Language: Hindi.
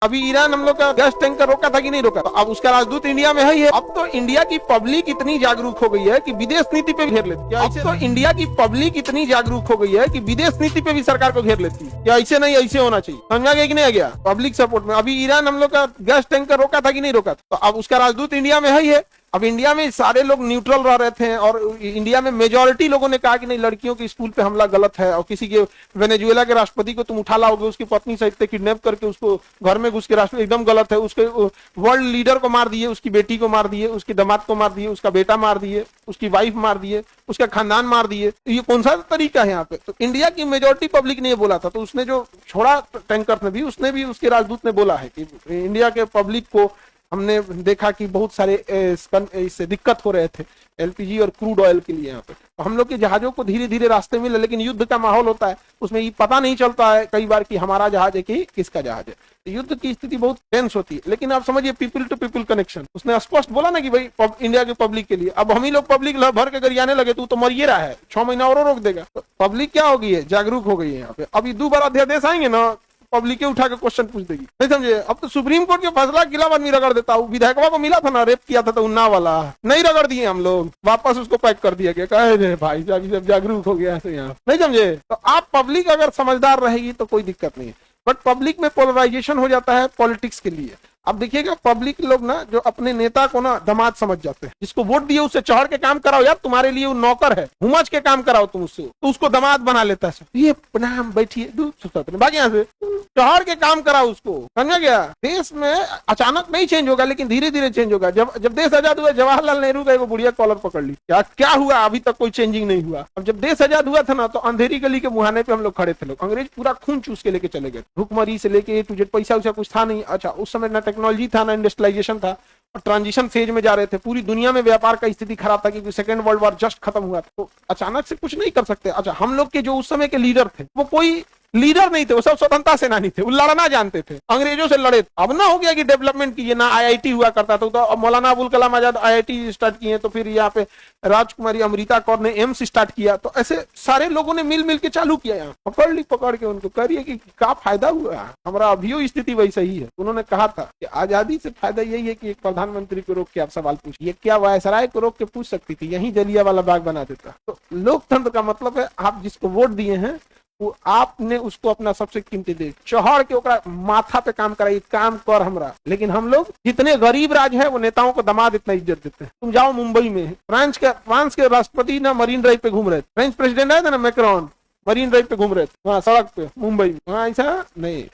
अभी ईरान हम लोग का गैस टैंकर रोका था कि नहीं रोका? तो अब उसका राजदूत इंडिया में है ही है। अब तो इंडिया की पब्लिक इतनी जागरूक हो गई है कि विदेश नीति पे भी घेर लेती है। अब तो इंडिया की पब्लिक इतनी जागरूक हो गई है कि विदेश नीति पे भी सरकार को घेर लेती है कि ऐसे नहीं ऐसे होना चाहिए। समझा गया कि नहीं आ गया? पब्लिक सपोर्ट में अभी ईरान हम लोग का गैस टैंकर रोका था कि नहीं रोका? तो अब उसका राजदूत इंडिया में है ही है। अब इंडिया में सारे लोग न्यूट्रल रह रहे थे और इंडिया में मेजॉरिटी लोगों ने कहा कि नहीं, लड़कियों के स्कूल पे हमला गलत है। और किसी के वेनेजुएला के राष्ट्रपति को तुम उठा लाओगे, उसकी पत्नी सहित किडनैप करके उसको घर में घुस के राष्ट्रपति, एकदम गलत है। उसके वर्ल्ड लीडर को मार दिए, उसकी बेटी को मार दिए, उसके दामाद को मार दिए, उसका बेटा मार दिए, उसकी वाइफ मार दिए, उसका खानदान मार दिए। ये कौन सा तरीका है यहाँ पे? तो इंडिया की मेजोरिटी पब्लिक ने बोला था, तो उसने जो छोड़ा टैंकर ने भी, उसने भी उसके राजदूत ने बोला है कि इंडिया के पब्लिक को हमने देखा कि बहुत सारे इससे दिक्कत हो रहे थे एलपीजी और क्रूड ऑयल के लिए यहाँ पे। तो हम लोग के जहाजों को धीरे धीरे रास्ते मिले, लेकिन युद्ध का माहौल होता है, उसमें ये पता नहीं चलता है कई बार कि हमारा जहाज है कि किसका जहाज है। तो युद्ध की स्थिति बहुत टेंस होती है। लेकिन आप समझिए पीपल टू पीपल कनेक्शन, उसने स्पष्ट बोला ना कि भाई इंडिया के पब्लिक के लिए। अब हम ही लोग पब्लिक भर के गरियाने लगे तो मरिए रहा है, 6 महीना और रोक देगा। तो पब्लिक क्या हो गई है, जागरूक हो गई है यहाँ पे। अभी दोबारा अध्यादेश आएंगे ना, पब्लिक के उठा के क्वेश्चन पूछ देगी, नहीं समझे? अब तो सुप्रीम कोर्ट के फैसला खिलाफ आदमी रगड़ देता हूँ। विधायकवा को मिला था ना, रेप किया था तो उन्नाव वाला, नहीं रगड़ दिए हम लोग, वापस उसको पैक कर दिया गया। कहे भाई जब जागरूक हो गया तो यहाँ, नहीं समझे? तो आप पब्लिक अगर समझदार रहेगी तो कोई दिक्कत नहीं है। बट पब्लिक में पोलराइजेशन हो जाता है पॉलिटिक्स के लिए। अब देखिएगा पब्लिक लोग ना जो अपने नेता को ना दामाद समझ जाते हैं, जिसको वोट दिए उससे चढ़ के काम कराओ, यार तुम्हारे लिए वो नौकर है, हुमच के काम कराओ तुम उससे, तो उसको दामाद बना लेता है। ये प्रणाम बैठिए बाकी यहाँ से चढ़ के काम कराओ उसको, समझा गया? देश में अचानक नहीं चेंज होगा, लेकिन धीरे धीरे चेंज होगा। जब देश आजाद हुआ, जवाहरलाल नेहरू का एगो बुढ़िया कॉलर पकड़ ली, क्या हुआ? अभी तक कोई चेंजिंग नहीं हुआ। अब जब देश आजाद हुआ था ना, तो अंधेरी गली के मुहाने पे हम लोग खड़े थे, लोग अंग्रेज पूरा खून चूस के लेके चले गए, भुखमरी से लेके तुझे पैसा उसा कुछ था नहीं। अच्छा, उस समय ना टेक्नोलॉजी था ना इंडस्ट्रियलाइजेशन था, और ट्रांजिशन फेज में जा रहे थे। पूरी दुनिया में व्यापार का स्थिति खराब था क्योंकि सेकेंड वर्ल्ड वॉर जस्ट खत्म हुआ था। तो अचानक से कुछ नहीं कर सकते। अच्छा, हम लोग के जो उस समय के लीडर थे वो कोई लीडर नहीं थे, वो सब स्वतंत्रता सेनानी थे, वो लड़ना जानते थे, अंग्रेजों से लड़े। अब ना हो गया कि डेवलपमेंट की ना आईआईटी हुआ करता था, तो मौलाना अबुल कलाम आजाद आईआईटी स्टार्ट किए, तो फिर यहाँ पे राजकुमारी अमृता कौर ने एम्स स्टार्ट किया। तो ऐसे सारे लोगों ने मिल के चालू किया। यहाँ पकड़ के उनको करिए कि क्या फायदा हुआ। हमारा अभी स्थिति वैसा ही है। उन्होंने कहा था कि आजादी से फायदा यही है कि एक प्रधानमंत्री को रोक के आप सवाल पूछिए, क्या वायसराय को रोक के पूछ सकती थी, यही जलियांवाला बाग बना देता। तो लोकतंत्र का मतलब है आप जिसको वोट दिए हैं वो आपने उसको अपना सबसे कीमती दे, चढ़ के ओकरा माथा पे काम कराई, काम कर हमरा। लेकिन हम लोग जितने गरीब राज है वो नेताओं को दामाद इतना इज्जत देते हैं। तुम जाओ मुंबई में, फ्रांस के राष्ट्रपति ना मरीन ड्राइव पे घूम रहे थे, फ्रेंच प्रेसिडेंट आया था ना मैक्रोन, मरीन ड्राइव पे घूम रहे थे वहां सड़क पे मुंबई में। वहां ऐसा नहीं।